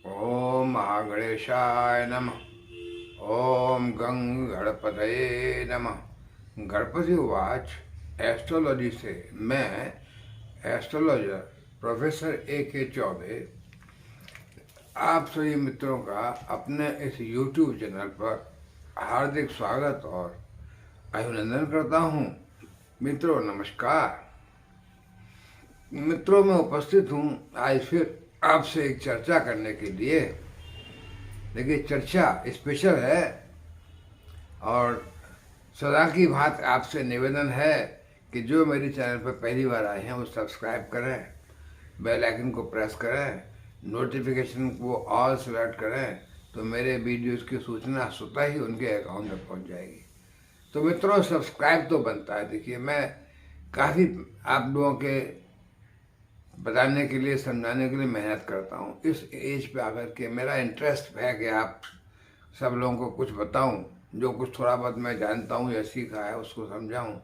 ओम महागणेशाय नमः। ओम गंग गणपतये नमः। गणपति उवाच। एस्ट्रोलॉजी से मैं एस्ट्रोलॉजर प्रोफेसर A.K. चौबे आप सभी मित्रों का अपने इस YouTube चैनल पर हार्दिक स्वागत और अभिनंदन करता हूँ। मित्रों नमस्कार। मित्रों मैं उपस्थित हूँ आज फिर आपसे एक चर्चा करने के लिए। देखिए चर्चा स्पेशल है और सदा की बात आपसे निवेदन है कि जो मेरे चैनल पर पहली बार आए हैं वो सब्सक्राइब करें, बेल आइकन को प्रेस करें, नोटिफिकेशन को ऑल सेलेक्ट करें तो मेरे वीडियोस की सूचना स्वतः ही उनके अकाउंट में पहुंच जाएगी। तो मित्रों सब्सक्राइब तो बनता है। देखिए मैं काफ़ी आप लोगों के बताने के लिए समझाने के लिए मेहनत करता हूँ। इस एज पे आकर के मेरा इंटरेस्ट है कि आप सब लोगों को कुछ बताऊँ, जो कुछ थोड़ा बहुत मैं जानता हूँ या सीखा है उसको समझाऊँ।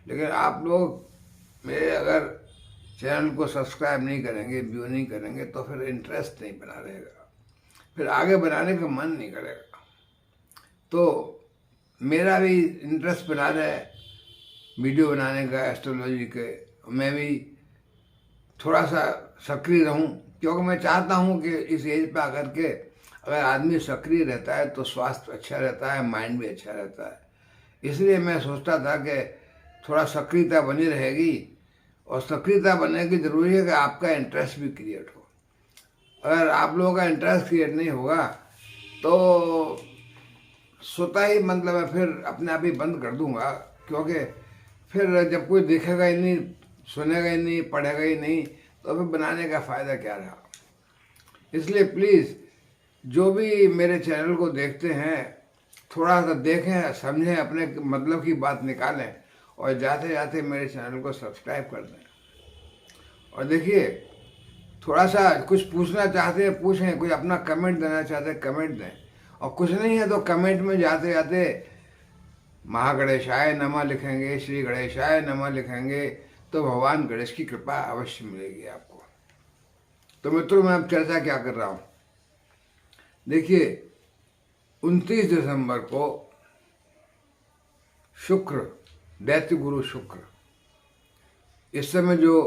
लेकिन आप लोग मेरे अगर चैनल को सब्सक्राइब नहीं करेंगे, व्यू नहीं करेंगे तो फिर इंटरेस्ट नहीं बना रहेगा, फिर आगे बनाने का मन नहीं करेगा। तो मेरा भी इंटरेस्ट बना रहे वीडियो बनाने का एस्ट्रोलॉजी के, मैं भी थोड़ा सा सक्रिय रहूं, क्योंकि मैं चाहता हूं कि इस एज पे आकर के अगर आदमी सक्रिय रहता है तो स्वास्थ्य अच्छा रहता है, माइंड भी अच्छा रहता है। इसलिए मैं सोचता था कि थोड़ा सक्रियता बनी रहेगी, और सक्रियता बनने की ज़रूरी है कि आपका इंटरेस्ट भी क्रिएट हो। अगर आप लोगों का इंटरेस्ट क्रिएट नहीं होगा तो स्वतः ही मतलब मैं फिर अपने आप ही बंद कर दूंगा, क्योंकि फिर जब कोई देखेगा ही नहीं, सुनेगा ही नहीं, पढ़ेगा ही नहीं तो फिर बनाने का फ़ायदा क्या रहा। इसलिए प्लीज़ जो भी मेरे चैनल को देखते हैं थोड़ा सा देखें, समझें, अपने मतलब की बात निकालें और जाते जाते मेरे चैनल को सब्सक्राइब कर दें। और देखिए थोड़ा सा कुछ पूछना चाहते हैं पूछें, कोई अपना कमेंट देना चाहते हैं कमेंट दें, और कुछ नहीं है तो कमेंट में जाते जाते महागणेशाय नमः लिखेंगे, श्री गणेशाय नमः लिखेंगे तो भगवान गणेश की कृपा अवश्य मिलेगी आपको। तो मित्रों मैं अब चर्चा क्या कर रहा हूँ। देखिए 29 दिसंबर को शुक्र, दैत्य गुरु शुक्र इस समय जो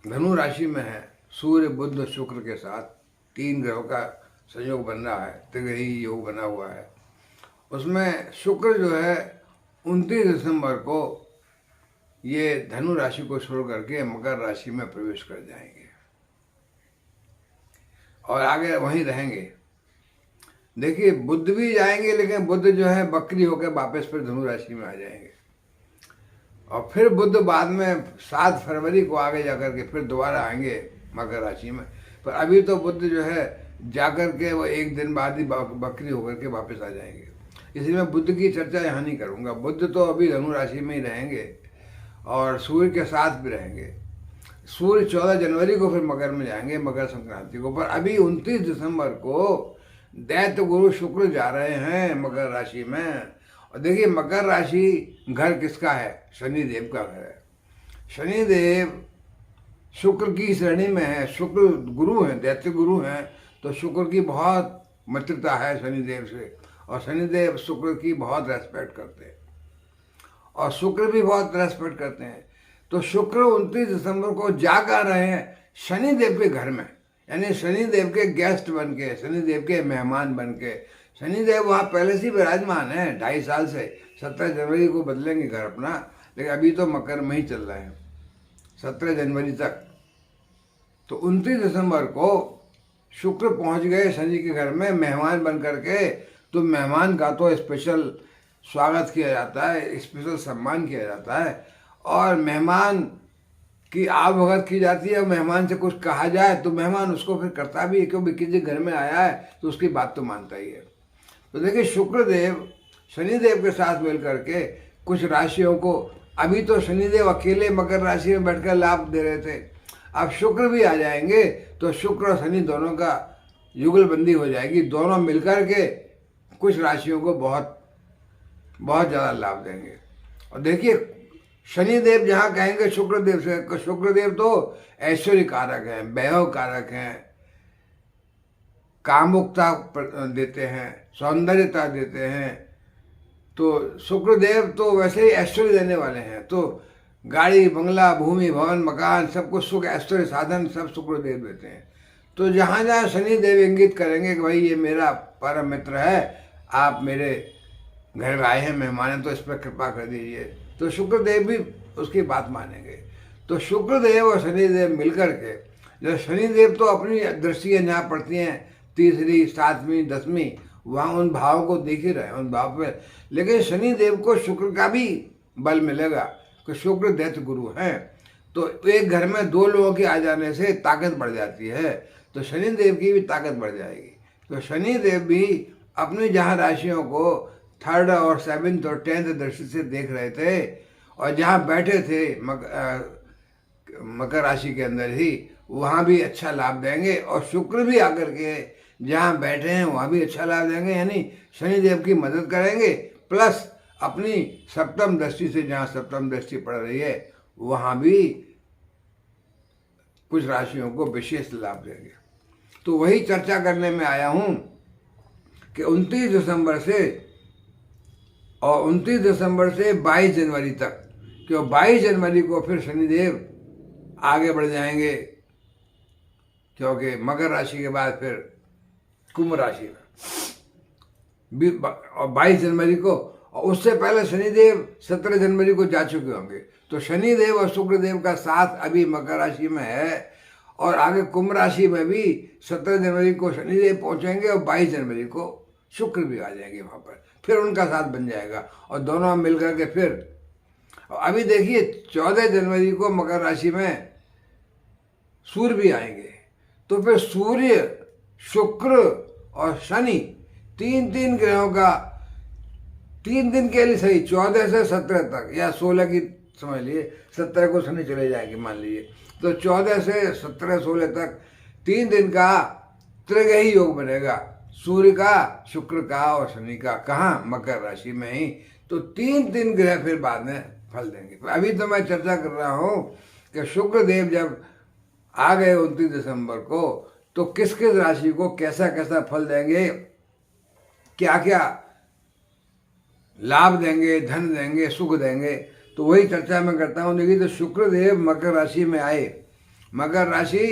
धनु राशि में है, सूर्य बुध शुक्र के साथ 3 ग्रहों का संयोग बन रहा है, त्रिग्रही योग बना हुआ है। उसमें शुक्र जो है 29 दिसंबर को ये धनु राशि को छोड़ करके मकर राशि में प्रवेश कर जाएंगे और आगे वहीं रहेंगे। देखिए बुध भी जाएंगे, लेकिन बुध जो है बकरी होकर वापस फिर धनु राशि में आ जाएंगे, और फिर बुध बाद में 7 फरवरी को आगे जाकर के फिर दोबारा आएंगे मकर राशि में। पर अभी तो बुध जो है जाकर के वो एक दिन बाद ही बकरी होकर के वापस आ जाएंगे, इसलिए मैं बुध की चर्चा यहाँ नहीं करूँगा। बुध तो अभी धनु राशि में ही रहेंगे और सूर्य के साथ भी रहेंगे। सूर्य 14 जनवरी को फिर मकर में जाएंगे, मकर संक्रांति को। पर अभी 29 दिसंबर को दैत्य गुरु शुक्र जा रहे हैं मकर राशि में। और देखिए मकर राशि घर किसका है? शनि देव का घर है। शनि देव शुक्र की श्रेणी में है, शुक्र गुरु हैं, दैत्य गुरु हैं, तो शुक्र की बहुत मित्रता है शनि देव से, और शनि देव शुक्र की बहुत रेस्पेक्ट करते हैं और शुक्र भी बहुत रेस्पेक्ट करते हैं। तो शुक्र 29 दिसंबर को जा कर रहे हैं शनि देव के घर में, यानी शनि देव के गेस्ट बन के, शनि देव के मेहमान बन के। शनि देव वहाँ पहले से विराजमान है 2.5 साल से। 17 जनवरी को बदलेंगे घर अपना, लेकिन अभी तो मकर में ही चल रहे हैं 17 जनवरी तक। तो 29 दिसंबर को शुक्र पहुँच गए शनि के घर में मेहमान बन करके। तो मेहमान का तो स्पेशल स्वागत किया जाता है, स्पेशल सम्मान किया जाता है, और मेहमान की आवभगत की जाती है। मेहमान से कुछ कहा जाए तो मेहमान उसको फिर करता भी है, क्योंकि किसी घर में आया है तो उसकी बात तो मानता ही है। तो देखिए शुक्रदेव शनिदेव के साथ मिल करके कुछ राशियों को, अभी तो शनिदेव अकेले मकर राशि में बैठकर लाभ दे रहे थे, अब शुक्र भी आ जाएंगे तो शुक्र और शनि दोनों का युगलबंदी हो जाएगी। दोनों मिलकर के कुछ राशियों को बहुत बहुत ज़्यादा लाभ देंगे। और देखिए शनिदेव जहाँ कहेंगे शुक्रदेव से, शुक्रदेव तो ऐश्वर्य कारक हैं, वैभव कारक हैं, कामुकता देते हैं, सौंदर्यता देते हैं। तो शुक्रदेव तो वैसे ही ऐश्वर्य देने वाले हैं, तो गाड़ी बंगला भूमि भवन मकान सब कुछ सुख ऐश्वर्य साधन सब शुक्रदेव देते हैं। तो जहाँ जहाँ शनिदेव इंगित करेंगे कि भाई ये मेरा परम मित्र है, आप मेरे घर में आए हैं मेहमान हैं, तो इस पर कृपा कर दीजिए, तो शुक्रदेव भी उसकी बात मानेंगे। तो शुक्रदेव और शनिदेव मिलकर के, जब शनिदेव तो अपनी दृष्टियाँ जहाँ पड़ती हैं तीसरी 7वीं 10वीं, वहाँ उन भाव को देख ही रहे हैं उन भाव पे, लेकिन शनिदेव को शुक्र का भी बल मिलेगा कि शुक्र दैत्य गुरु हैं। तो एक घर में 2 लोगों के आ जाने से ताकत बढ़ जाती है, तो शनिदेव की भी ताकत बढ़ जाएगी। तो शनिदेव भी अपनी जहाँ राशियों को 3rd और 7th और 10th दृष्टि से देख रहे थे, और जहाँ बैठे थे मकर राशि के अंदर ही, वहाँ भी अच्छा लाभ देंगे। और शुक्र भी आकर के जहाँ बैठे हैं वहाँ भी अच्छा लाभ देंगे, यानी शनिदेव की मदद करेंगे, प्लस अपनी 7म दृष्टि से, जहाँ 7म दृष्टि पड़ रही है वहाँ भी कुछ राशियों को विशेष लाभ देंगे। तो वही चर्चा करने में आया हूँ कि 29 दिसंबर से और 29 दिसंबर से 22 जनवरी तक, क्यों 22 जनवरी को फिर शनिदेव आगे बढ़ जाएंगे, क्योंकि मकर राशि के बाद फिर कुंभ राशि में, और 22 जनवरी को, और उससे पहले शनिदेव 17 जनवरी को जा चुके होंगे। तो शनिदेव और शुक्रदेव का साथ अभी मकर राशि में है, और आगे कुंभ राशि में भी 17 जनवरी को शनिदेव पहुंचेंगे और 22 जनवरी को शुक्र भी आ जाएंगे वहाँ पर, फिर उनका साथ बन जाएगा और दोनों मिलकर के फिर। अभी देखिए 14 जनवरी को मकर राशि में सूर्य भी आएंगे, तो फिर सूर्य शुक्र और शनि 3 ग्रहों का 3 दिन के लिए सही, 14 से 17 तक या 16 की समझ लिए, 17 को शनि चले जाएंगे मान लीजिए, तो 14 से 17 16 तक 3 दिन का त्रिग्रही योग बनेगा, सूर्य का, शुक्र का और शनि का। कहाँ? मकर राशि में ही। तो 3 ग्रह फिर बाद में फल देंगे। अभी तो मैं चर्चा कर रहा हूँ कि शुक्रदेव जब आ गए 29 दिसंबर को, तो किस किस राशि को कैसा कैसा फल देंगे, क्या क्या लाभ देंगे, धन देंगे, सुख देंगे, तो वही चर्चा मैं करता हूँ। देखिए, तो शुक्रदेव मकर राशि में आए। मकर राशि,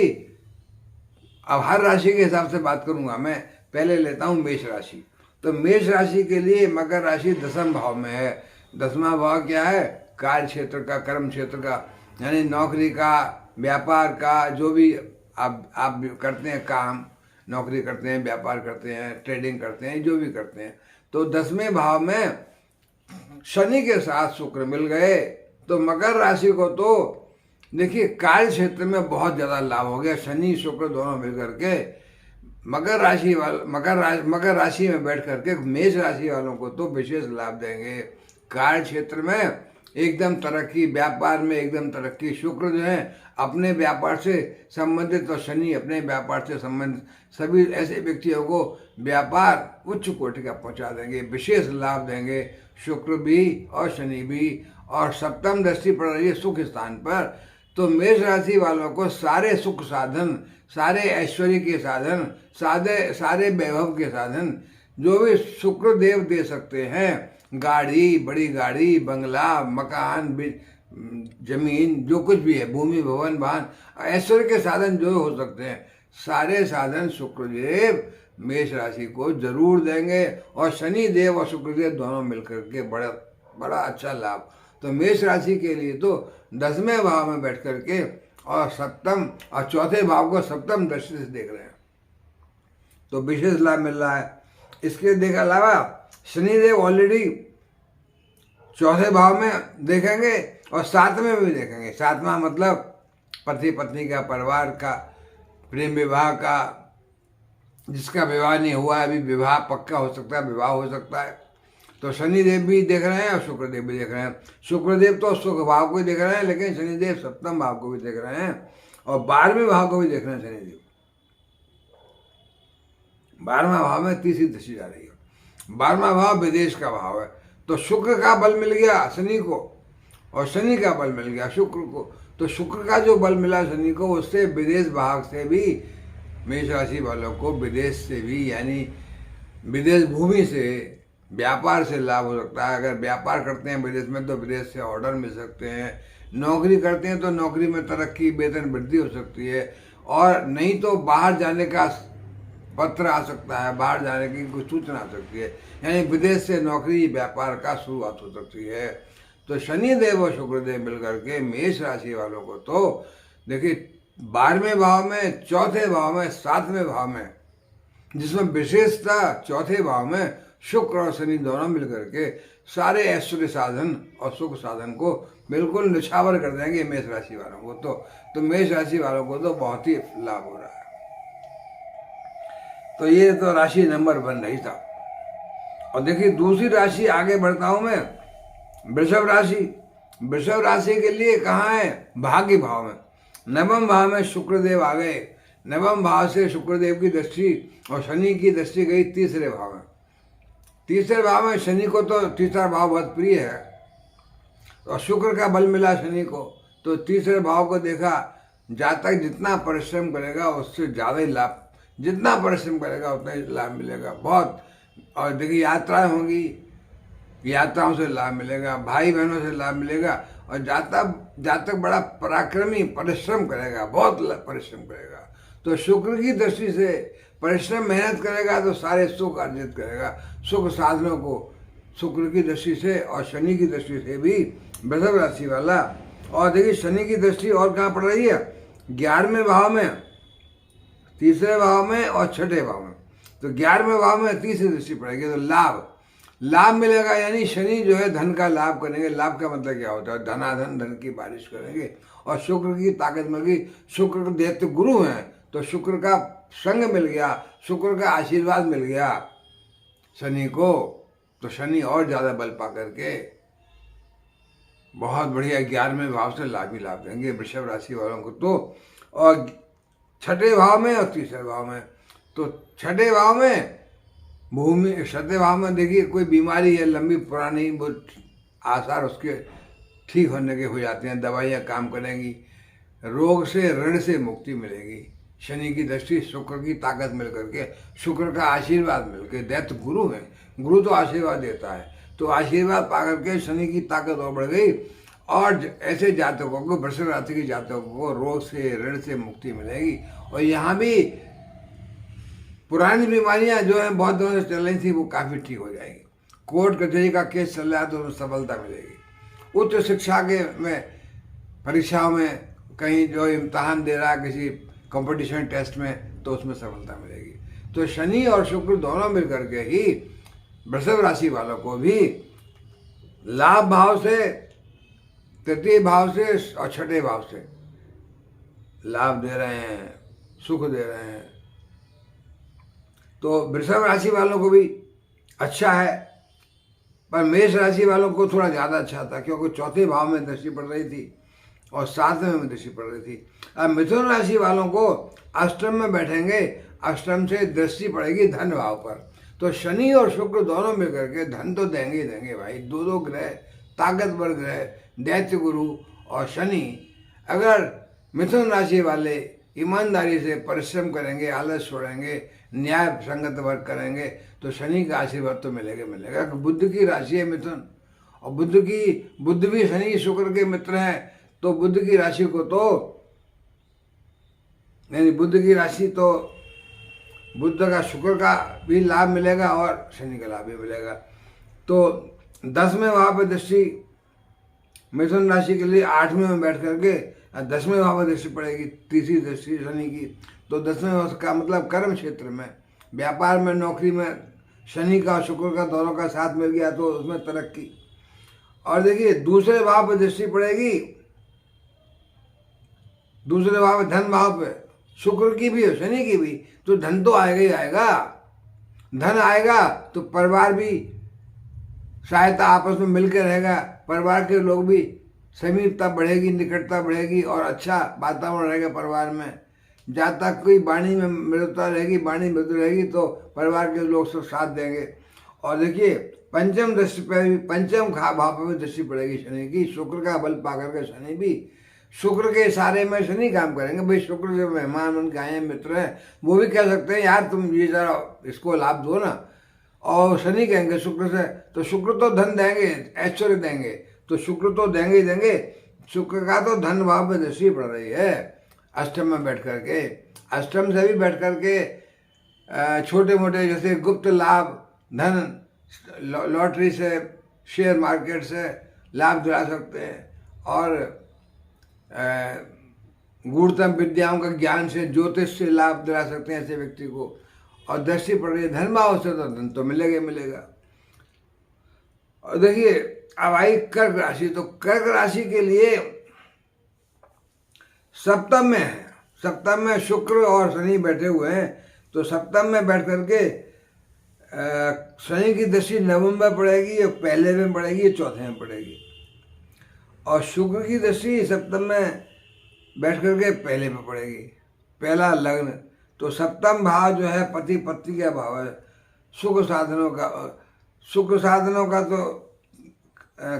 अब हर राशि के हिसाब से बात करूंगा मैं, पहले लेता हूँ मेष राशि। तो मेष राशि के लिए मकर राशि 10वें भाव में है। 10वां भाव क्या है? कार्य क्षेत्र का, कर्म क्षेत्र का, यानी नौकरी का, व्यापार का, जो भी आप करते हैं काम, नौकरी करते हैं, व्यापार करते हैं, ट्रेडिंग करते हैं, जो भी करते हैं। तो 10वें भाव में शनि के साथ शुक्र मिल गए, तो मकर राशि को तो देखिए कार्य क्षेत्र में बहुत ज़्यादा लाभ हो गया। शनि शुक्र दोनों मिल करके मकर राशि में बैठ करके मेष राशि वालों को तो विशेष लाभ देंगे। कार्य क्षेत्र में एकदम तरक्की, व्यापार में एकदम तरक्की। शुक्र जो है अपने व्यापार से संबंधित और शनि अपने व्यापार से संबंधित सभी ऐसे व्यक्तियों को व्यापार उच्च कोटि का पहुंचा देंगे, विशेष लाभ देंगे शुक्र भी और शनि भी। और 7म दृष्टि पड़ रही है सुख स्थान पर, तो मेष राशि वालों को सारे सुख साधन, सारे ऐश्वर्य के साधन, सारे वैभव के साधन जो भी शुक्र देव दे सकते हैं, गाड़ी, बड़ी गाड़ी, बंगला, मकान, जमीन, जो कुछ भी है, भूमि भवन वाहन, ऐश्वर्य के साधन जो हो सकते हैं, सारे साधन शुक्रदेव मेष राशि को जरूर देंगे। और शनि देव और शुक्रदेव दोनों मिलकर के बड़ा अच्छा लाभ। तो मेष राशि के लिए तो 10वें भाव में बैठ करके और 7म और 4थे भाव को 7म दृष्टि से देख रहे हैं, तो विशेष लाभ मिल रहा है। इसके अलावा शनिदेव ऑलरेडी 4थे भाव में देखेंगे और 7वें में भी देखेंगे। 7वां मतलब पति पत्नी का, परिवार का, प्रेम विवाह का, जिसका विवाह नहीं हुआ है अभी विवाह पक्का हो सकता है, विवाह हो सकता है। तो शनिदेव भी देख रहे हैं और शुक्रदेव भी देख रहे हैं। शुक्रदेव तो सुख भाव को भी देख रहे हैं, लेकिन शनिदेव 7म भाव को भी देख रहे हैं और 12वें भाव को भी देख रहे हैं। शनिदेव 12वां भाव में तीसरी दृष्टि जा रही है। 12वां भाव विदेश का भाव है, तो शुक्र का बल मिल गया शनि को और शनि का बल मिल गया शुक्र को। तो शुक्र का जो बल मिला शनि को, उससे विदेश भाग से भी मेष राशि वालों को विदेश से भी, यानी विदेश भूमि से, व्यापार से लाभ हो सकता है। अगर व्यापार करते हैं विदेश में तो विदेश से ऑर्डर मिल सकते हैं। नौकरी करते हैं तो नौकरी में तरक्की, वेतन वृद्धि हो सकती है। और नहीं तो बाहर जाने का पत्र आ सकता है, बाहर जाने की कुछ सूचना आ सकती है, यानी विदेश से नौकरी व्यापार का शुरुआत हो सकती है। तो शनिदेव और शुक्रदेव मिलकर के मेष राशि वालों को तो देखिए 12वें भाव में, चौथे भाव में, 7वें भाव में, जिसमें विशेषता चौथे भाव में शुक्र और शनि दोनों मिलकर के सारे ऐश्वर्य साधन और सुख साधन को बिल्कुल निछावर कर देंगे मेष राशि वालों को। तो मेष राशि वालों को तो बहुत ही लाभ हो रहा है। तो ये तो राशि नंबर 1 रही था। और देखिए दूसरी राशि आगे बढ़ता हूं मैं, वृषभ राशि। वृषभ राशि के लिए कहाँ है? भाग्य भाव में, 9वें भाव में शुक्रदेव आ गए। 9वें भाव से शुक्रदेव की दृष्टि और शनि की दृष्टि गई तीसरे भाव में। तीसरे भाव में शनि को तो तीसरा भाव बहुत प्रिय है और शुक्र का बल मिला शनि को, तो तीसरे भाव को देखा। जातक जितना परिश्रम करेगा उससे ज़्यादा ही लाभ, जितना परिश्रम करेगा उतना ही लाभ मिलेगा बहुत। और देखिए यात्राएं होंगी, यात्राओं से लाभ मिलेगा, भाई बहनों से लाभ मिलेगा। और जातक बड़ा पराक्रमी, परिश्रम करेगा, बहुत परिश्रम करेगा। तो शुक्र की दृष्टि से परिश्रम, मेहनत करेगा तो सारे सुख अर्जित करेगा, सुख साधनों को शुक्र की दृष्टि से और शनि की दृष्टि से भी वृषभ राशि वाला। और देखिए शनि की दृष्टि और कहाँ पड़ रही है? 11वें भाव में, तीसरे भाव में और छठे भाव में। तो 11वें भाव में तीसरी दृष्टि पड़ेगी तो लाभ मिलेगा, यानी शनि जो है धन का लाभ करेंगे। लाभ का मतलब क्या होता है? धनाधन, धन की बारिश करेंगे। और शुक्र की ताकत मिल गई, शुक्र के दैत्य गुरु हैं, तो शुक्र का संग मिल गया, शुक्र का आशीर्वाद मिल गया शनि को। तो शनि और ज्यादा बल पा करके बहुत बढ़िया 11वें भाव से लाभ ही लाभ देंगे वृषभ राशि वालों को। तो और छठे भाव में और तीसरे भाव में, तो छठे भाव में भूमि, छठे भाव में देखिए कोई बीमारी है लंबी पुरानी, वो आसार उसके ठीक होने के हो जाते हैं, दवाइयाँ काम करेंगी, रोग से, ऋण से मुक्ति मिलेगी। शनि की दृष्टि, शुक्र की ताकत मिल करके, शुक्र का आशीर्वाद मिलकर, दैत्य गुरु है, गुरु तो आशीर्वाद देता है, तो आशीर्वाद पा करके शनि की ताकत और बढ़ गई। और ऐसे जातकों को, वृषभ राशि के जातकों को रोग से, ऋण से मुक्ति मिलेगी। और यहाँ भी पुरानी बीमारियां जो हैं बहुत दिनों से चल रही थी वो काफ़ी ठीक हो जाएगी। कोर्ट कचहरी का केस चल रहा है तो उसमें सफलता मिलेगी। उच्च शिक्षा के में, परीक्षाओं में, कहीं जो इम्तहान दे रहा है किसी कंपटीशन टेस्ट में, तो उसमें सफलता मिलेगी। तो शनि और शुक्र दोनों मिलकर के ही वृषभ राशि वालों को भी लाभ भाव से, तृतीय भाव से और छठे भाव से लाभ दे रहे हैं, सुख दे रहे हैं। तो वृषभ राशि वालों को भी अच्छा है, पर मेष राशि वालों को थोड़ा ज़्यादा अच्छा था, क्योंकि चौथे भाव में दृष्टि पड़ रही थी और 7वें में दृष्टि पड़ रही थी। अब मिथुन राशि वालों को अष्टम में बैठेंगे, अष्टम से दृष्टि पड़ेगी धन भाव पर। तो शनि और शुक्र दोनों मिलकर के धन तो देंगे ही देंगे भाई। दो ग्रह, ताकतवर ग्रह, दैत्य गुरु और शनि। अगर मिथुन राशि वाले ईमानदारी से परिश्रम करेंगे, आलस छोड़ेंगे, न्याय संगत वर्क करेंगे, तो शनि का आशीर्वाद तो मिलेगा। बुध की राशि है मिथुन, और बुध भी शनि शुक्र के मित्र हैं, तो बुध की राशि को तो, यानी बुध की राशि तो बुध का, शुक्र का भी लाभ मिलेगा और शनि का लाभ भी मिलेगा। तो 10वें भाव पर दृष्टि मिथुन राशि के लिए 8वें में बैठ करके 10वें भाव पर दृष्टि पड़ेगी, तीसरी दृष्टि शनि की। तो 10वें भाव का मतलब कर्म क्षेत्र में, व्यापार में, नौकरी में शनि का, शुक्र का दोनों का साथ मिल गया तो उसमें तरक्की। और देखिए दूसरे भाव पर दृष्टि पड़ेगी, दूसरे भाव धन भाव पे, शुक्र की भी और शनि की भी, तो धन तो आएगा ही आएगा। धन आएगा तो परिवार भी सहायता आपस में मिलकर रहेगा, परिवार के लोग भी, समीपता बढ़ेगी, निकटता बढ़ेगी और अच्छा वातावरण रहेगा परिवार में। जहाँ तक कोई वाणी में मृदुता रहेगी, वाणी मृदु रहेगी, तो परिवार के लोग सब साथ देंगे। और देखिए पंचम भाव पर भी दृष्टि पड़ेगी शनि की, शुक्र का बल पा करके शनि भी शुक्र के इशारे में शनि काम करेंगे। भाई शुक्र जो मेहमान उनके आए हैं, मित्र हैं, वो भी कह सकते हैं यार तुम ये जरा इसको लाभ दो ना, और शनि कहेंगे शुक्र से, तो शुक्र तो धन देंगे, ऐश्वर्य देंगे, तो शुक्र तो देंगे ही देंगे। शुक्र का तो धन भाव में दृष्टि पड़ रही है अष्टम में बैठ करके। अष्टम से भी बैठ करके छोटे मोटे जैसे गुप्त लाभ, धन, लॉटरी से, शेयर मार्केट से लाभ दिला सकते हैं, और गूढ़तम विद्याओं का ज्ञान से, ज्योतिष से लाभ दिला सकते हैं ऐसे व्यक्ति को। और दृष्टि पड़ रही है धन भाव से, तो धन तो मिलेगा ही मिलेगा। और देखिए अब आई कर्क राशि, तो कर्क राशि के लिए सप्तम में है, सप्तम में शुक्र और शनि बैठे हुए हैं। तो सप्तम में बैठ करके शनि की दृष्टि नवम में पड़ेगी, या पहले में पड़ेगी, या चौथे में पड़ेगी, और शुक्र की दृष्टि सप्तम में बैठ करके पहले में पड़ेगी। पहला लग्न, तो सप्तम भाव जो है पति पत्नी का भाव है, सुख साधनों का। सुख साधनों का तो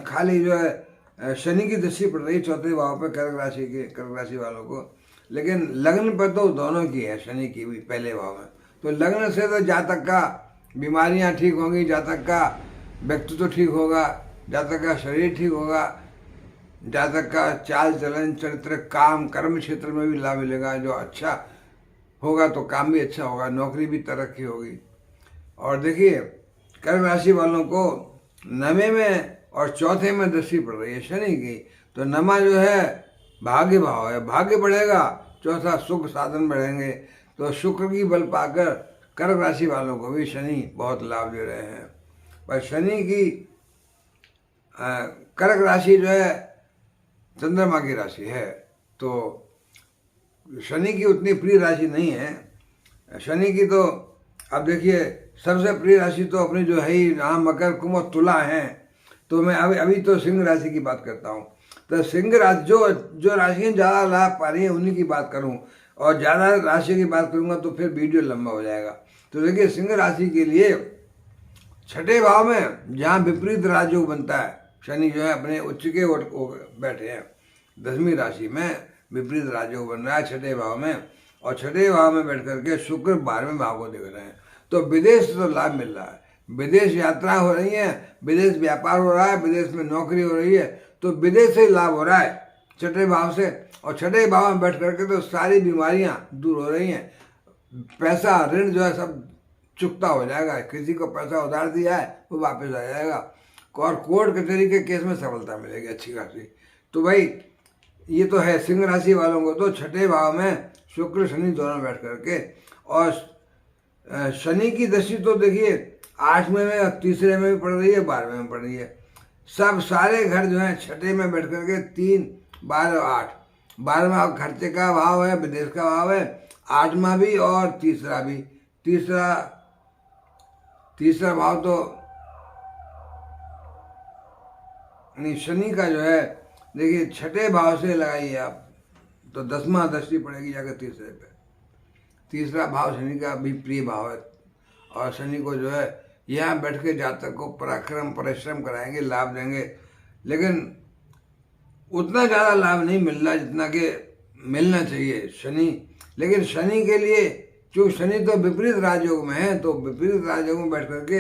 खाली जो है शनि की दृष्टि पड़ रही है चौथे भाव पे कर्क राशि के, कर्क राशि वालों को, लेकिन लग्न पर तो दोनों की है, शनि की भी पहले भाव में। तो लग्न से तो जातक का बीमारियां ठीक होंगी, जातक का व्यक्तित्व ठीक होगा, जातक का शरीर ठीक होगा, जातक का चाल चलन चरित्र काम कर्म क्षेत्र में भी लाभ मिलेगा। जो अच्छा होगा तो काम भी अच्छा होगा, नौकरी भी तरक्की होगी। और देखिए कर्क राशि वालों को नवे में और चौथे में दृष्टि पड़ रही है शनि की, तो नमा जो है भाग्य भाव है, भाग्य बढ़ेगा, चौथा सुख साधन बढ़ेंगे। तो शुक्र की बल पाकर कर्क राशि वालों को भी शनि बहुत लाभ दे रहे हैं। पर शनि की कर्क राशि जो है चंद्रमा की राशि है, तो शनि की उतनी प्रिय राशि नहीं है। शनि की तो अब देखिए सबसे प्रिय राशि तो अपनी जो है ही राम, मकर, कुंभ और तुला हैं। तो मैं अभी तो सिंह राशि की बात करता हूँ। तो सिंह राशि जो राशियाँ ज़्यादा लाभ पा रही हैं उन्हीं की बात करूँ, और ज़्यादा राशि की बात करूँगा तो फिर वीडियो लंबा हो जाएगा। तो देखिए सिंह राशि के लिए छठे भाव में जहाँ विपरीत राजयोग बनता है, शनि जो है अपने उच्च के बैठे हैं, 10वीं राशि में विपरीत राजयोग बन रहा है छठे भाव में, और छठे भाव में बैठ करके शुक्र 12वें भाव को देख रहे हैं। तो विदेश से तो लाभ मिल रहा है, विदेश यात्रा हो रही है, विदेश व्यापार हो रहा है, विदेश में नौकरी हो रही है, तो विदेश से लाभ हो रहा है छठे भाव से। और छठे भाव में बैठ करके तो सारी बीमारियां दूर हो रही हैं, पैसा ऋण जो है सब चुकता हो जाएगा, किसी को पैसा उधार दिया है वो वापस आ जाएगा, और कोर्ट कचहरी के केस में सफलता मिलेगी अच्छी खासी। तो भाई ये तो है सिंह राशि वालों को तो छठे भाव में शुक्र शनि दोनों बैठ करके, और शनि की दृष्टि तो देखिए 8वें में और तीसरे में भी पड़ रही है, 12वें में पड़ रही है। सब सारे घर जो है छठे में बैठ करके 3, 12 और 8, 12वां खर्चे का भाव है, विदेश का भाव है, 8वां भी और तीसरा भी। तीसरा भाव तो नहीं, शनि का जो है देखिए छठे भाव से लगाइए आप तो 10वां दृष्टि पड़ेगी जाकर तीसरे पे। तीसरा भाव शनि का भी प्रिय भाव है, और शनि को जो है यहाँ बैठ के जातक को पराक्रम परिश्रम कराएंगे, लाभ देंगे, लेकिन उतना ज़्यादा लाभ नहीं मिल रहा जितना कि मिलना चाहिए शनि। लेकिन शनि के लिए चूँकि शनि तो विपरीत राजयोग में है, तो विपरीत राजयोग में बैठ करके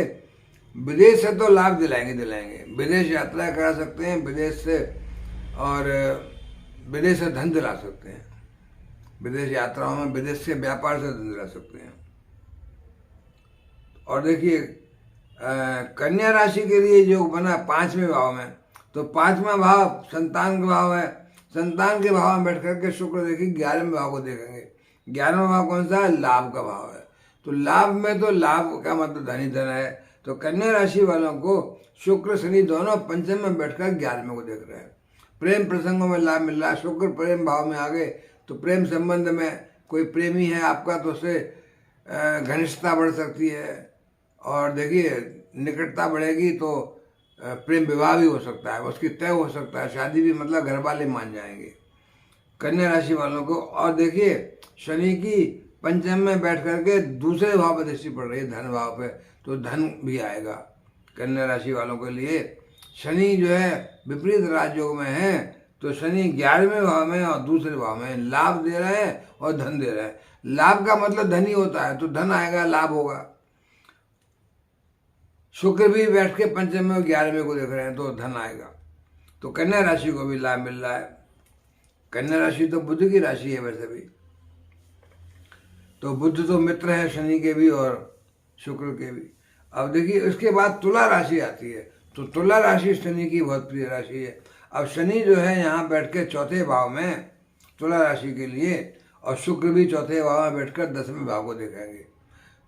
विदेश से तो लाभ दिलाएंगे, विदेश यात्रा करा सकते हैं, विदेश से और विदेश से धन दिला सकते हैं, विदेश यात्राओं में, विदेश से व्यापार से धन दिला सकते हैं। और देखिए कन्या राशि के लिए योग बना 5वें भाव में, तो 5वां भाव संतान का भाव है, संतान के भाव में बैठ करके शुक्र देखिए 11वें भाव को देखेंगे। 11वां भाव कौन सा है? लाभ का भाव है। तो लाभ में तो लाभ का मतलब धन ही धन है। तो कन्या राशि वालों को शुक्र शनि दोनों पंचम में बैठकर 11वें को देख रहे हैं। प्रेम प्रसंगों में लाभ मिल रहा है, शुक्र प्रेम भाव में आ गए तो प्रेम संबंध में कोई प्रेमी है आपका तो उससे घनिष्ठता बढ़ सकती है, और देखिए निकटता बढ़ेगी तो प्रेम विवाह भी हो सकता है, उसकी तय हो सकता है, शादी भी, मतलब घर वाले मान जाएंगे कन्या राशि वालों को। और देखिए शनि की पंचम में बैठ करके दूसरे भाव पर दृष्टि पड़ रही है, धन भाव पे, तो धन भी आएगा कन्या राशि वालों के लिए। शनि जो है विपरीत राजयोग में है, तो शनि 11वें भाव में और दूसरे भाव में लाभ दे रहे हैं और धन दे रहे हैं। लाभ का मतलब धन ही होता है, तो धन आएगा, लाभ होगा। शुक्र भी बैठ के पंचम में 11वें को देख रहे हैं, तो धन आएगा। तो कन्या राशि को भी लाभ मिल रहा है। कन्या राशि तो बुध की राशि है वैसे भी, तो बुध तो मित्र है शनि के भी और शुक्र के भी। अब देखिए उसके बाद तुला राशि आती है, तो तुला राशि शनि की बहुत प्रिय राशि है। अब शनि जो है यहाँ बैठ के चौथे भाव में तुला राशि के लिए, और शुक्र भी चौथे भाव में बैठकर 10वें भाव को देखेंगे।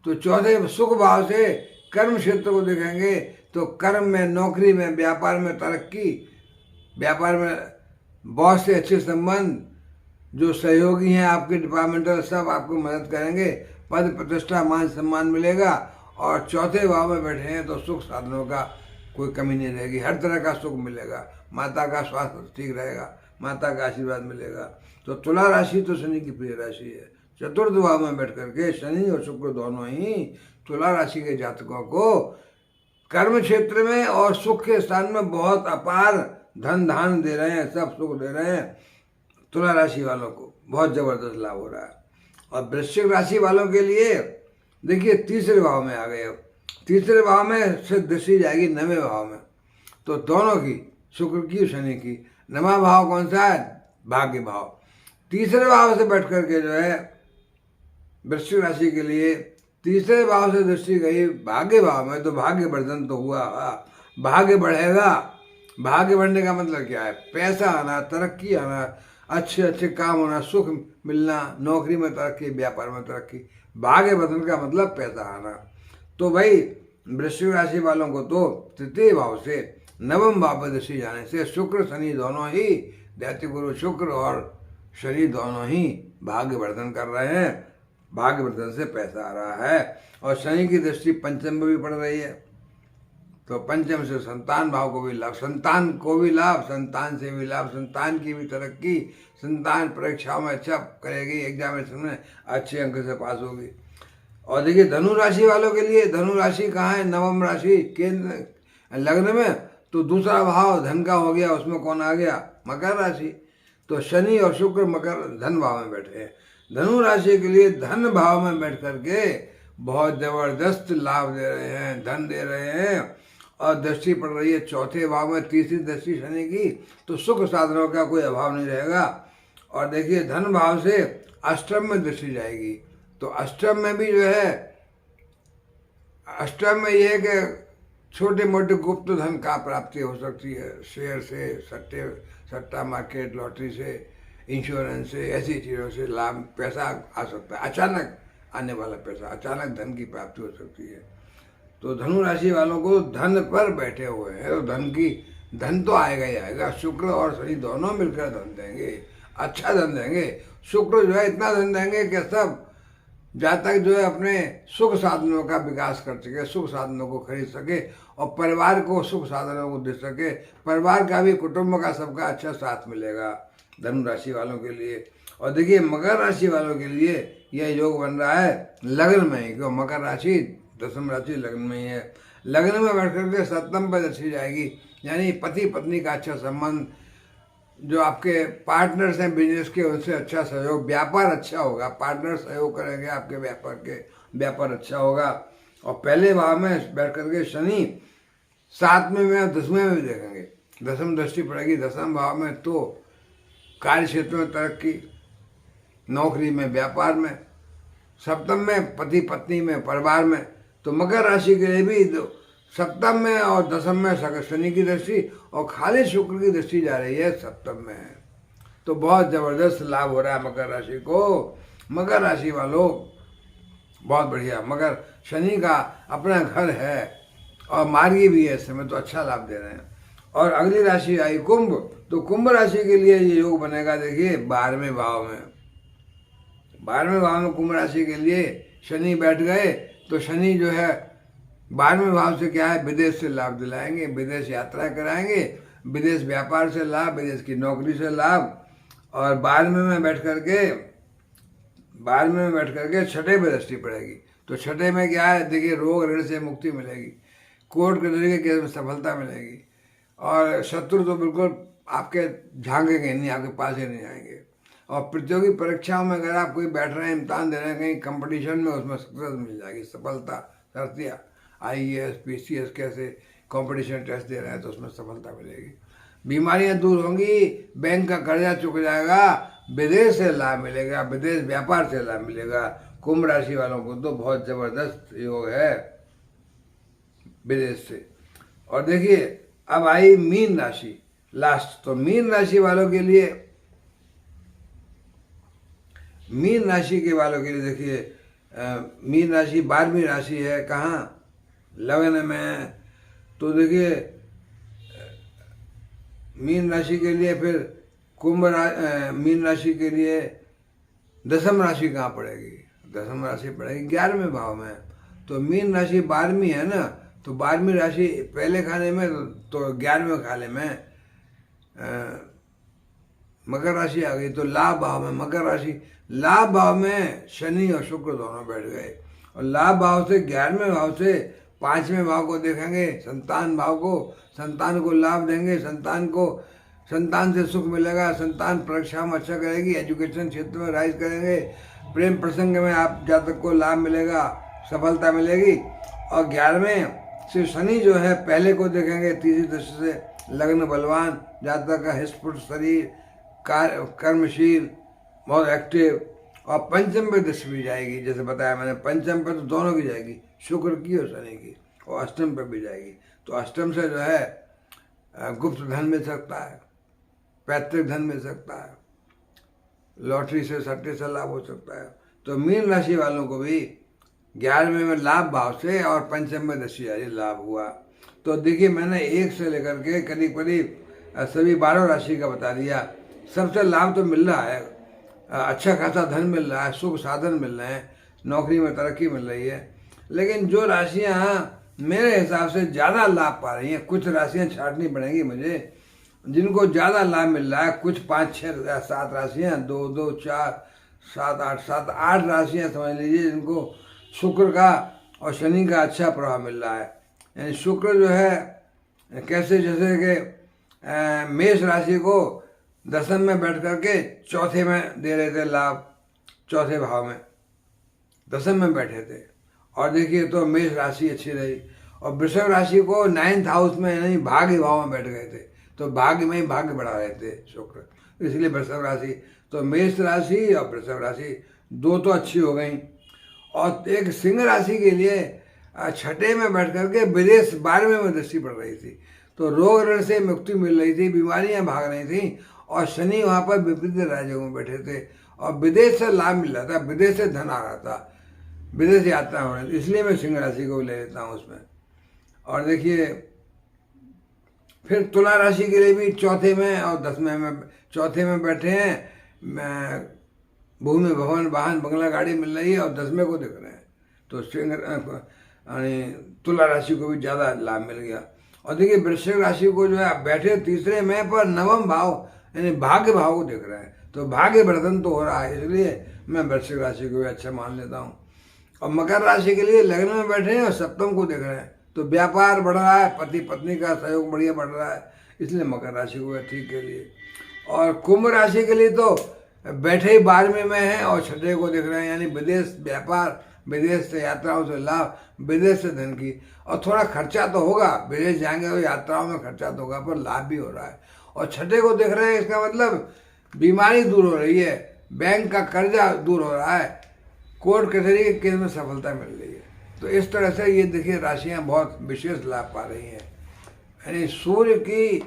तो चौथे सुख भाव से कर्म क्षेत्र को देखेंगे, तो कर्म में, नौकरी में, व्यापार में तरक्की, व्यापार में बॉस से अच्छे संबंध, जो सहयोगी हैं आपके डिपार्टमेंटल सब आपको मदद करेंगे, पद प्रतिष्ठा मान सम्मान मिलेगा। और चौथे भाव में बैठे हैं तो सुख साधनों का कोई कमी नहीं रहेगी, हर तरह का सुख मिलेगा। माता का स्वास्थ्य ठीक रहेगा, माता का आशीर्वाद मिलेगा। तो तुला राशि तो शनि की प्रिय राशि है। चतुर्थ भाव में बैठ करके शनि और शुक्र दोनों ही तुला राशि के जातकों को कर्म क्षेत्र में और सुख के स्थान में बहुत अपार धन धान दे रहे हैं, सब सुख दे रहे हैं। तुला राशि वालों को बहुत जबरदस्त लाभ हो रहा है। और वृश्चिक राशि वालों के लिए देखिए तीसरे भाव में आ गए। अब तीसरे भाव में से दृष्टि जाएगी 9वें भाव में, तो दोनों की, शुक्र की, शनि की। 9वां भाव कौन सा है? भाग्य भाव। तीसरे भाव से बैठ करके जो है वृश्चिक राशि के लिए तीसरे भाव से दृष्टि गई भाग्य भाव में, तो भाग्य वर्धन तो हुआ, भाग्य बढ़ेगा। भाग्य बढ़ने का मतलब क्या है? पैसा आना, तरक्की आना, अच्छे अच्छे काम होना, सुख मिलना, नौकरी में तरक्की, व्यापार में तरक्की। भाग्य वर्धन का मतलब पैसा आना। तो भाई वृश्चिक राशि वालों को तो तृतीय भाव से 9वें भाव पर दृष्टि जाने से शुक्र शनि दोनों ही, दैत्य गुरु शुक्र और शनि दोनों ही भाग्य वर्धन कर रहे हैं। भाग्य वर्धन से पैसा आ रहा है। और शनि की दृष्टि पंचम में भी पड़ रही है, तो पंचम से संतान भाव को भी लाभ, संतान को भी लाभ, संतान से भी लाभ, संतान की भी तरक्की, संतान परीक्षाओं में अच्छा करेगी, एग्जामिनेशन में अच्छे अंक से पास होगी। और देखिए धनु राशि वालों के लिए, धनु राशि कहाँ है? 9वीं राशि केंद्र लग्न में, तो दूसरा भाव धन का हो गया, उसमें कौन आ गया? मकर राशि। तो शनि और शुक्र मकर धन भाव में बैठे हैं। धनु राशि के लिए धन भाव में बैठ करके बहुत जबरदस्त लाभ दे रहे हैं, धन दे रहे हैं। और दृष्टि पड़ रही है चौथे भाव में, तीसरी दृष्टि शनि की, तो सुख साधनों का कोई अभाव नहीं रहेगा। और देखिए धन भाव से अष्टम में दृष्टि जाएगी, तो अष्टम में भी जो है, अष्टम में यह है कि छोटे मोटे गुप्त धन का प्राप्ति हो सकती है, शेयर से, सट्टा मार्केट, लॉटरी से, इंश्योरेंस से, ऐसी चीज़ों से लाभ, पैसा आ सकता है, अचानक आने वाला पैसा, अचानक धन की प्राप्ति हो सकती है। तो धनु राशि वालों को धन पर बैठे हुए हैं, तो धन तो आएगा ही आएगा। शुक्र और शनि दोनों मिलकर धन देंगे, अच्छा धन देंगे। शुक्र जो है इतना धन देंगे कि सब जातक जो है अपने सुख साधनों का विकास कर सके, सुख साधनों को खरीद सके और परिवार को सुख साधनों को दे सके, परिवार का भी, कुटुंब का, सबका अच्छा साथ मिलेगा धनु राशि वालों के लिए। और देखिए मकर राशि वालों के लिए यह योग बन रहा है लग्न में ही, क्यों? मकर राशि 10वीं राशि लग्न में ही है। लग्न में बैठ करके सप्तम पर दृष्टि जाएगी, यानी पति पत्नी का अच्छा संबंध, जो आपके पार्टनर्स हैं बिजनेस के, उनसे अच्छा सहयोग, व्यापार अच्छा होगा, पार्टनर सहयोग करेंगे आपके व्यापार के, व्यापार अच्छा होगा। और पहले भाव में बैठ करके शनि 7वें में और 10वें में भी देखेंगे, 10वीं दृष्टि पड़ेगी 10वें भाव में, तो कार्य क्षेत्र में तरक्की, नौकरी में, व्यापार में, सप्तम में पति पत्नी में, परिवार में। तो मकर राशि के लिए भी सप्तम में और 10वें में शनि की दृष्टि और खाली शुक्र की दृष्टि जा रही है सप्तम में, तो बहुत जबरदस्त लाभ हो रहा है मकर राशि को। मकर राशि वालों बहुत बढ़िया, मगर शनि का अपना घर है और मार्गी भी है इस समय, तो अच्छा लाभ दे रहे हैं। और अगली राशि आई कुंभ, तो कुंभ राशि के लिए ये योग बनेगा देखिए 12वें भाव में। 12वें भाव में कुंभ राशि के लिए शनि बैठ गए, तो शनि जो है 12वें भाव से क्या है? विदेश से लाभ दिलाएंगे, विदेश यात्रा कराएंगे, विदेश व्यापार से लाभ, विदेश की नौकरी से लाभ। और 12वें में बैठ करके छठे पे दृष्टि पड़ेगी, तो छठे में क्या है? देखिए रोग ऋण से मुक्ति मिलेगी, कोर्ट कचहरी के केस में सफलता मिलेगी, और शत्रु तो बिल्कुल आपके झांकेंगे नहीं, आपके पास ही नहीं आएंगे। और प्रतियोगी परीक्षाओं में अगर आप कोई बैठ रहे हैं, इम्तहान दे रहे हैं कहीं कंपटीशन में, उसमें सक्सेस मिल जाएगी, सफलता। शर्तिया IAS PCS कैसे कंपटीशन टेस्ट दे रहे हैं तो उसमें सफलता मिलेगी। बीमारियां दूर होंगी, बैंक का कर्जा चुक जाएगा, विदेश से लाभ मिलेगा, विदेश व्यापार से लाभ मिलेगा। कुंभ राशि वालों को तो बहुत जबरदस्त योग है विदेश से। और देखिए अब आई मीन राशि लास्ट। तो मीन राशि वालों के लिए, मीन राशि के वालों के लिए देखिए, मीन राशि 12वीं राशि है, कहाँ? लग्न में। तो देखिए मीन राशि के लिए फिर मीन राशि के लिए दसम राशि कहाँ पड़ेगी? दसम राशि पड़ेगी 11वें भाव में। तो मीन राशि 12वीं है ना, तो 12वीं राशि पहले खाने में, तो 11वें खाने में मकर राशि आ गई। तो लाभ भाव में मकर राशि, लाभ भाव में शनि और शुक्र दोनों बैठ गए। और लाभ भाव से 11वें भाव से 5वें भाव को देखेंगे, संतान भाव को, संतान को लाभ देंगे, संतान से सुख मिलेगा, संतान परीक्षा में अच्छा करेगी, एजुकेशन क्षेत्र में राइज करेंगे, प्रेम प्रसंग में आप जातक को लाभ मिलेगा, सफलता मिलेगी। और 11वें से शनि जो है पहले को देखेंगे, तीसरी दृष्टि से लग्न बलवान, जातक का हिस्पुट शरीर, कर्मशील, बहुत एक्टिव। और पंचम पे दृष्टि भी जाएगी, जैसे बताया मैंने, पंचम पे तो दोनों की जाएगी, शुक्र की और शनि की, और अष्टम पे भी जाएगी। तो अष्टम से जो है गुप्त धन मिल सकता है, पैतृक धन मिल सकता है, लॉटरी से, सट्टे से लाभ हो सकता है। तो मीन राशि वालों को भी 11वें में लाभ भाव से और पंचम में दृष्टि जारी लाभ हुआ। तो देखिए मैंने 1 से लेकर के करीब करीब सभी 12 राशि का बता दिया। सबसे लाभ तो मिल रहा है, अच्छा खासा धन मिल रहा है, सुख साधन मिल रहे हैं, नौकरी में तरक्की मिल रही है। लेकिन जो राशियाँ मेरे हिसाब से ज़्यादा लाभ पा रही हैं, कुछ राशियाँ छांटनी पड़ेंगी मुझे जिनको ज़्यादा लाभ मिल रहा है, कुछ 5 6 7 राशियाँ, 2 2 4 7 8 7 8 राशियाँ समझ लीजिए, जिनको शुक्र का और शनि का अच्छा प्रभाव मिल रहा है। यानी शुक्र जो है कैसे, जैसे कि मेष राशि को दसम में बैठ करके चौथे में दे रहे थे लाभ, चौथे भाव में दसम में बैठे थे। और देखिए तो मेष राशि अच्छी रही। और वृषभ राशि को 9th हाउस में यानी भाग्य भाव में बैठ गए थे, तो भाग्य में ही भाग्य बढ़ा रहे थे शुक्र, इसलिए वृषभ राशि। तो मेष राशि और वृषभ राशि दो तो अच्छी हो गई। और एक सिंह राशि के लिए छठे में बैठ करके विदेश 12वें में दृष्टि पड़ रही थी, तो रोग ऋण से मुक्ति मिल रही थी, बीमारियां भाग रही थी। और शनि वहाँ पर विपरीत राज्यों में बैठे थे और विदेश से लाभ मिल रहा था, विदेश से धन आ रहा था, विदेश यात्रा हो रही थी, इसलिए मैं सिंह राशि को ले लेता हूँ उसमें। और देखिए फिर तुला राशि के लिए भी चौथे में और 10वें में, चौथे में बैठे हैं, भूमि भवन वाहन बंगला गाड़ी मिल रही है और 10वें को देख रहे हैं, तो सिंह यानी तुला राशि को भी ज़्यादा लाभ मिल गया। और देखिए वृश्चिक राशि को जो है बैठे तीसरे में पर नवम भाव यानी भाग्य भाव को देख रहे हैं, तो भाग्य वर्धन तो हो रहा है, इसलिए मैं वृश्चिक राशि को भी अच्छा मान लेता हूँ। और मकर राशि के लिए लग्न में बैठे हैं और सप्तम को देख रहे हैं, तो व्यापार बढ़ रहा है, पति पत्नी का सहयोग बढ़िया बढ़ रहा है, इसलिए मकर राशि को ठीक के लिए। और कुंभ राशि के लिए तो बैठे ही 12वें में है और छठे को देख रहे हैं, यानी विदेश व्यापार, विदेश से यात्राओं से लाभ, विदेश से धन की। और थोड़ा खर्चा तो होगा, विदेश जाएंगे तो यात्राओं में खर्चा तो होगा, पर लाभ भी हो रहा है। और छठे को देख रहे हैं, इसका मतलब बीमारी दूर हो रही है, बैंक का कर्जा दूर हो रहा है, कोर्ट कचहरी के केस में सफलता मिल रही है। तो इस तरह से ये देखिए राशियाँ बहुत विशेष लाभ पा रही हैं। यानी सूर्य की,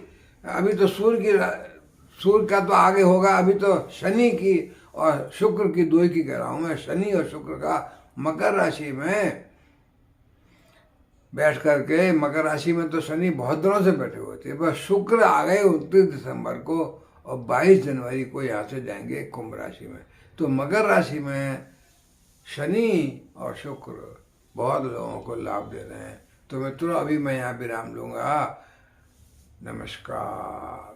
अभी तो सूर्य का तो आगे होगा, अभी तो शनि की और शुक्र की, दो ही की कह रहा हूँ मैं, शनि और शुक्र का मकर राशि में बैठ करके, मकर राशि में तो शनि बहुत दिनों से बैठे हुए थे, बस शुक्र आ गए 29 दिसंबर को और 22 जनवरी को यहाँ से जाएंगे कुंभ राशि में। तो मकर राशि में शनि और शुक्र बहुत लोगों को लाभ दे रहे हैं। तो मित्रों अभी मैं यहाँ विराम लूँगा। नमस्कार।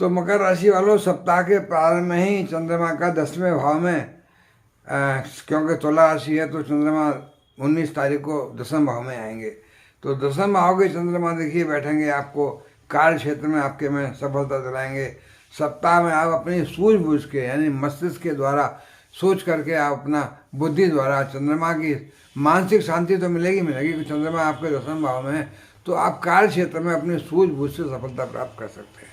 तो मकर राशि वालों, सप्ताह के प्रारंभ में ही चंद्रमा का 10वें भाव में, क्योंकि तुला राशि है तो चंद्रमा 19 तारीख को 10वें भाव में आएंगे। तो 10वें भाव के चंद्रमा देखिए बैठेंगे, आपको कार्य क्षेत्र में आपके में सफलता दिलाएंगे। सप्ताह में आप अपनी सूझबूझ के यानी मस्तिष्क के द्वारा सोच करके आप अपना बुद्धि द्वारा चंद्रमा की मानसिक शांति तो मिलेगी क्योंकि चंद्रमा आपके 10वें भाव में है, तो आप कार्य क्षेत्र में अपनी सूझबूझ से सफलता प्राप्त कर सकते हैं,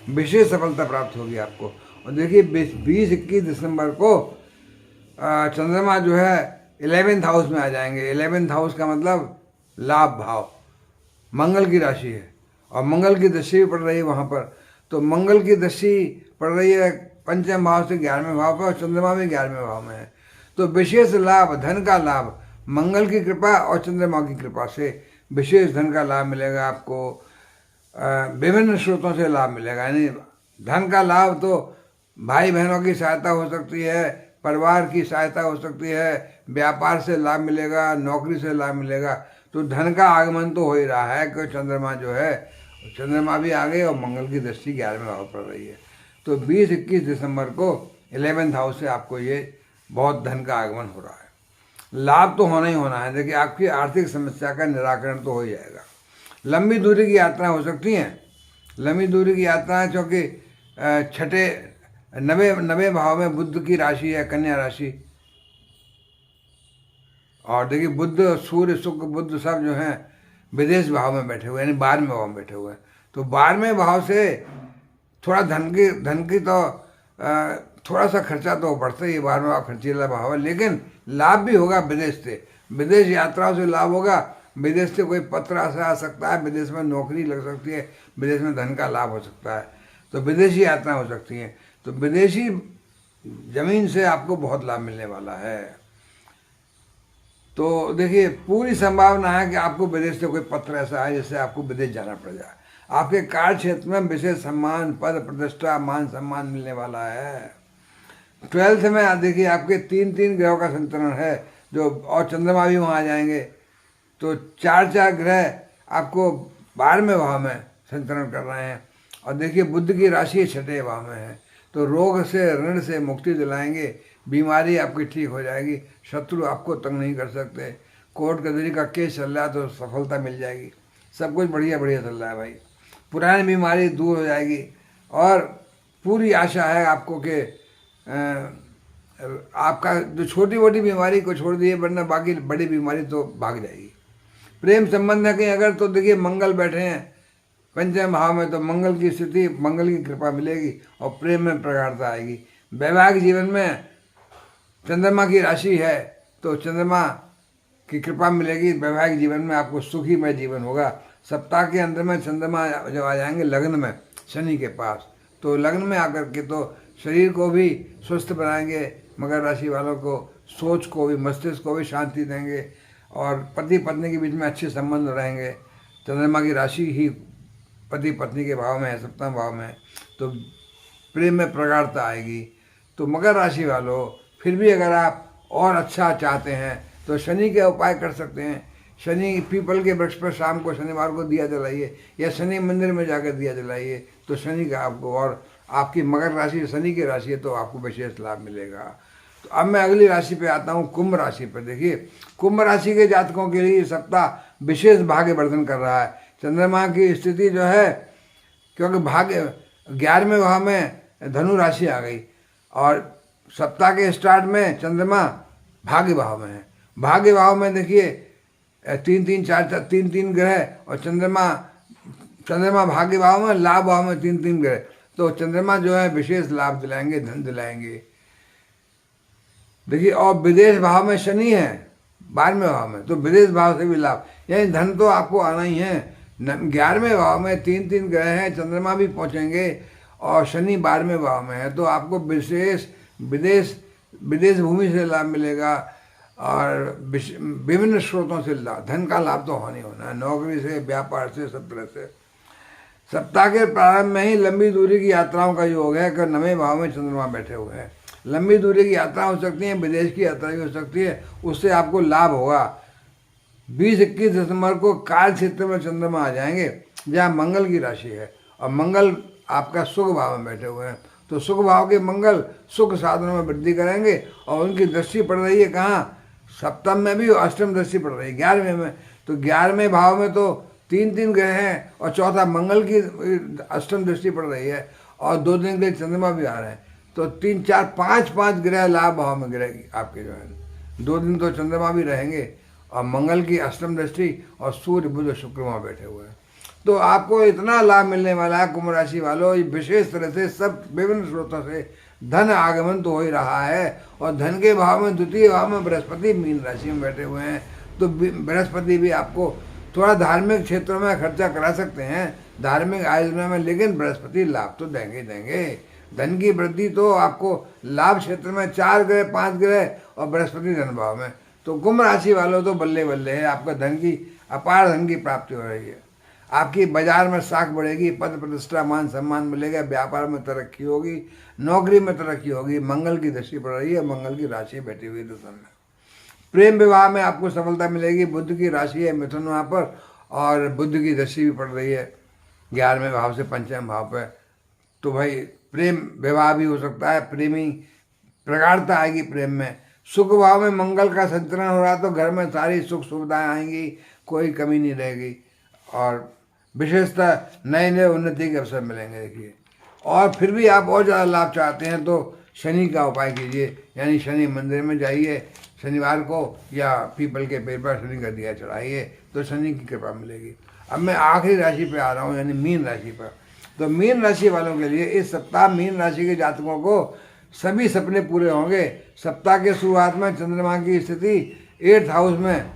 विशेष सफलता प्राप्त होगी आपको। और देखिए 20-21 दिसंबर को चंद्रमा जो है 11th हाउस में आ जाएंगे। 11th हाउस का मतलब लाभ भाव, मंगल की राशि है और मंगल की दृष्टि भी पड़ रही है वहाँ पर। तो मंगल की दृष्टि पड़ रही है पंचम भाव से 11वें भाव पर और चंद्रमा भी 11वें भाव में है। तो विशेष लाभ, धन का लाभ, मंगल की कृपा और चंद्रमा की कृपा से विशेष धन का लाभ मिलेगा आपको। विभिन्न स्रोतों से लाभ मिलेगा, यानी धन का लाभ तो भाई बहनों की सहायता हो सकती है, परिवार की सहायता हो सकती है, व्यापार से लाभ मिलेगा, नौकरी से लाभ मिलेगा। तो धन का आगमन तो हो ही रहा है कि चंद्रमा जो है, चंद्रमा भी आ गए और मंगल की दृष्टि 11वें भाव पड़ रही है। तो 20-21 दिसंबर को 11th हाउस से आपको ये बहुत धन का आगमन हो रहा है। लाभ तो होना ही होना है। देखिए आपकी आर्थिक समस्या का निराकरण तो हो ही जाएगा। लंबी दूरी की यात्रा हो सकती हैं, लंबी दूरी की यात्रा है, क्योंकि 9वें भाव में बुध की राशि है, कन्या राशि। और देखिए बुध, सूर्य, शुक्र, बुध सब जो हैं विदेश भाव में बैठे हुए, यानी 12वें भाव में बैठे हुए हैं। तो 12वें भाव से थोड़ा धन की तो थोड़ा सा खर्चा तो बढ़ता ही है, 12वें भाव खर्चीला भाव है, लेकिन लाभ भी होगा विदेश से, विदेश यात्राओं से लाभ होगा। विदेश से कोई पत्र आ सकता है, विदेश में नौकरी लग सकती है, विदेश में धन का लाभ हो सकता है, तो विदेशी यात्रा हो सकती है। तो विदेशी जमीन से आपको बहुत लाभ मिलने वाला है। तो देखिए पूरी संभावना है कि आपको विदेश से कोई पत्र ऐसा है जिससे आपको विदेश जाना पड़ जाए। आपके कार्य क्षेत्र में विशेष सम्मान, पद प्रतिष्ठा, मान सम्मान मिलने वाला है। 12th में देखिए आपके 3 ग्रहों का संतरण है, जो और चंद्रमा भी वहाँ आ जाएंगे। तो 4 ग्रह आपको 12वें भाव में संतरण कर रहे हैं। और देखिए बुध की राशि 6ठे भाव में है, तो रोग से, ऋण से मुक्ति दिलाएंगे, बीमारी आपकी ठीक हो जाएगी, शत्रु आपको तंग नहीं कर सकते, कोर्ट कचहरी का केस चल रहा है तो सफलता मिल जाएगी, सब कुछ बढ़िया चल रहा है भाई, पुरानी बीमारी दूर हो जाएगी। और पूरी आशा है आपको कि आपका जो छोटी मोटी बीमारी को छोड़ दिए, वरना बाकी बड़ी बीमारी तो भाग जाएगी। प्रेम संबंध है कहीं अगर, तो देखिए मंगल बैठे हैं पंचम भाव में, तो मंगल की स्थिति, मंगल की कृपा मिलेगी और प्रेम में प्रगाढ़ता आएगी। वैवाहिक जीवन में चंद्रमा की राशि है तो चंद्रमा की कृपा मिलेगी, वैवाहिक जीवन में आपको सुखीमय जीवन होगा। सप्ताह के अंत में चंद्रमा जब आ जाएंगे लग्न में शनि के पास, तो लग्न में आकर के तो शरीर को भी स्वस्थ बनाएंगे, मकर राशि वालों को सोच को भी, मस्तिष्क को भी शांति देंगे और पति पत्नी के बीच में अच्छे संबंध रहेंगे। चंद्रमा की राशि ही पति पत्नी के भाव में है, 7वें भाव में, तो प्रेम में प्रगाढ़ता आएगी। तो मकर राशि वालों फिर भी अगर आप और अच्छा चाहते हैं तो शनि के उपाय कर सकते हैं। शनि पीपल के वृक्ष पर शाम को शनिवार को दिया जलाइए, या शनि मंदिर में जाकर दिया जलाइए, तो शनि का आपको, और आपकी मकर राशि शनि की राशि है तो आपको विशेष लाभ मिलेगा। तो अब मैं अगली राशि पे आता हूँ, कुंभ राशि पर। देखिए कुंभ राशि के जातकों के लिए सप्ताह विशेष भाग्यवर्धन कर रहा है। चंद्रमा की स्थिति जो है, क्योंकि भाग्य 11वें भाव में धनु राशि आ गई और सप्ताह के स्टार्ट में चंद्रमा भाग्य भाव में है। भाग्य भाव में देखिए 3 ग्रह और चंद्रमा भाग्य भाव में, लाभ भाव में 3 ग्रह, तो चंद्रमा जो है विशेष लाभ दिलाएंगे, धन दिलाएंगे। देखिए और विदेश भाव में शनि है 12वें भाव में, तो विदेश भाव से भी लाभ, यानी धन तो आपको आना ही है। 11वें भाव में 3 ग्रह हैं, चंद्रमा भी पहुंचेंगे और शनि 12वें भाव में है, तो आपको विशेष विदेश भूमि से लाभ मिलेगा और विभिन्न स्रोतों से लाभ, धन का लाभ तो होना ही होना है, नौकरी से, व्यापार से, सब तरह से। सप्ताह के प्रारंभ में ही लंबी दूरी की यात्राओं का योग है कि 9वें भाव में चंद्रमा बैठे हुए हैं। लंबी दूरी की यात्रा हो सकती है, विदेश की यात्रा भी हो सकती है, उससे आपको लाभ होगा। 20-21 दिसंबर को कार्य क्षेत्र में चंद्रमा आ जाएंगे जहाँ मंगल की राशि है, और मंगल आपका सुख भाव में बैठे हुए हैं, तो सुख भाव के मंगल सुख साधनों में वृद्धि करेंगे। और उनकी दृष्टि पड़ रही है कहाँ? सप्तम में भी, अष्टम दृष्टि पड़ रही है 11वें में। तो 11वें भाव में तो 3 ग्रह हैं और चौथा मंगल की अष्टम दृष्टि पड़ रही है, और 2 दिन के लिए चंद्रमा भी आ रहे हैं। तो 3 4 5 ग्रह लाभ भाव में गिरेगी आपके जो है। 2 दिन तो चंद्रमा भी रहेंगे और मंगल की अष्टम दृष्टि, और सूर्य बुध शुक्र वहाँ बैठे हुए हैं। तो आपको इतना लाभ मिलने वाला है कुंभ राशि वालों, विशेष तरह से सब विभिन्न स्रोतों से धन आगमन तो हो ही रहा है। और धन के भाव में द्वितीय भाव में बृहस्पति मीन राशि में बैठे हुए हैं। तो बृहस्पति भी आपको थोड़ा धार्मिक क्षेत्रों में खर्चा करा सकते हैं, धार्मिक आयोजनों में, लेकिन बृहस्पति लाभ तो देंगे देंगे। धन की वृद्धि तो आपको लाभ क्षेत्र में 4 ग्रह 5 ग्रह और बृहस्पति धन भाव में, तो कुंभ राशि वालों तो बल्ले बल्ले है, आपका धन की अपार धन की प्राप्ति हो रही है। आपकी बाजार में साख बढ़ेगी, पद प्रतिष्ठा मान सम्मान मिलेगा, व्यापार में तरक्की होगी, नौकरी में तरक्की होगी। मंगल की दृष्टि पड़ रही है, मंगल की राशि बैठी हुई दशम में। प्रेम विवाह में आपको सफलता मिलेगी। बुध की राशि है मिथुन वहाँ पर, और बुध की दृष्टि भी पड़ रही है 11वें भाव से पंचम भाव पर। तो भाई प्रेम विवाह भी हो सकता है, प्रेमी प्रगाढ़ता आएगी प्रेम में। सुख भाव में मंगल का संतरण हो रहा है, तो घर में सारी सुख सुविधाएं आएंगी, कोई कमी नहीं रहेगी, और विशेषतः नए नए उन्नति के अवसर मिलेंगे। देखिए, और फिर भी आप और ज़्यादा लाभ चाहते हैं तो शनि का उपाय कीजिए, यानी शनि मंदिर में जाइए शनिवार को, या पीपल के पेड़ पर शनि का दिया चढ़ाइए, तो शनि की कृपा मिलेगी। अब मैं आखिरी राशि पे आ रहा हूँ, यानी मीन राशि पर। तो मीन राशि वालों के लिए इस सप्ताह मीन राशि के जातकों को सभी सपने पूरे होंगे। सप्ताह के शुरुआत में चंद्रमा की स्थिति 8th हाउस में,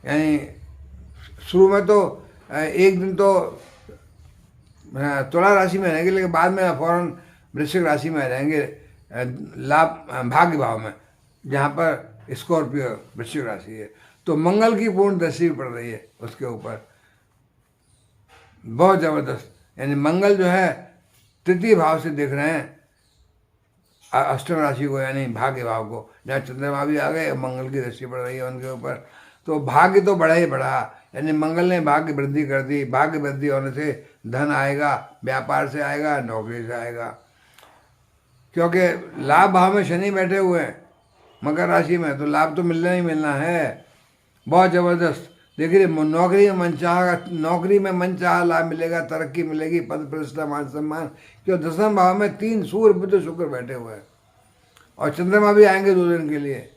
यानी शुरू में तो एक दिन तो तुला राशि में रहेंगे, लेकिन बाद में फौरन वृश्चिक राशि में रहेंगे, लाभ भाग्य भाव में, जहाँ पर स्कॉर्पियो वृश्चिक राशि है। तो मंगल की पूर्ण दृष्टि पड़ रही है उसके ऊपर, बहुत ज़बरदस्त। यानी मंगल जो है तृतीय भाव से देख रहे हैं अष्टम राशि को, यानी भाग्य भाव को, जहाँ चंद्रमा भी आ गए, मंगल की दृष्टि पड़ रही है उनके ऊपर। तो भाग्य तो बढ़ा ही बढ़ा, यानी मंगल ने भाग्य वृद्धि कर दी। भाग्य वृद्धि होने से धन आएगा, व्यापार से आएगा, नौकरी से आएगा, क्योंकि लाभ भाव में शनि बैठे हुए हैं मकर राशि में, तो लाभ तो मिलना ही मिलना है, बहुत ज़बरदस्त। देखिए, नौकरी में मनचाहा लाभ मिलेगा, तरक्की मिलेगी, पद प्रतिष्ठा मान सम्मान, क्यों दशम भाव में 3 सूर्य बुध शुक्र बैठे हुए हैं, और चंद्रमा भी आएंगे 2 दिन के लिए,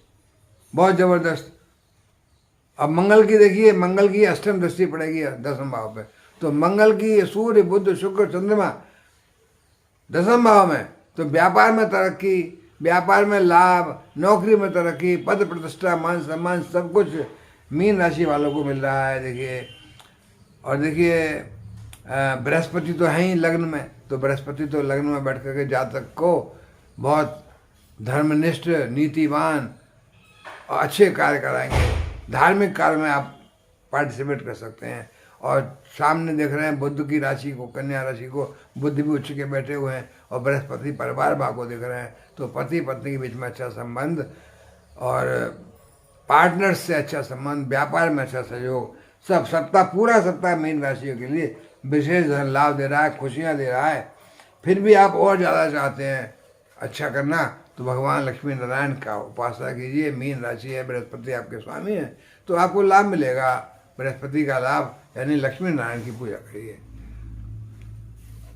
बहुत ज़बरदस्त। अब मंगल की देखिए, मंगल की अष्टम दृष्टि पड़ेगी दशम भाव पे, तो मंगल की सूर्य बुध शुक्र चंद्रमा दशम भाव में, तो व्यापार में तरक्की, व्यापार में लाभ, नौकरी में तरक्की, पद प्रतिष्ठा मान सम्मान, सब कुछ मीन राशि वालों को मिल रहा है। देखिए, और देखिए बृहस्पति तो है ही लग्न में, तो बृहस्पति तो लग्न में बैठ करके जातक को बहुत धर्मनिष्ठ, नीतिवान और अच्छे कार्य कराएंगे। धार्मिक कार्य में आप पार्टिसिपेट कर सकते हैं। और सामने देख रहे हैं बुध की राशि को, कन्या राशि को, बुध भी उच्च के बैठे हुए हैं, और बृहस्पति परिवार भाव को देख रहे हैं, तो पति पत्नी के बीच में अच्छा संबंध, और पार्टनर्स से अच्छा संबंध, व्यापार में अच्छा सहयोग, सब सप्ताह पूरा सप्ताह मीन राशि के लिए विशेष धन लाभ दे रहा है, खुशियाँ दे रहा है। फिर भी आप और ज़्यादा चाहते हैं अच्छा करना, तो भगवान लक्ष्मी नारायण का उपासना कीजिए। मीन राशि है, बृहस्पति आपके स्वामी हैं, तो आपको लाभ मिलेगा बृहस्पति का लाभ, यानी लक्ष्मी नारायण की पूजा करिए।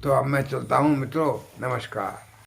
तो अब मैं चलता हूँ मित्रों, नमस्कार।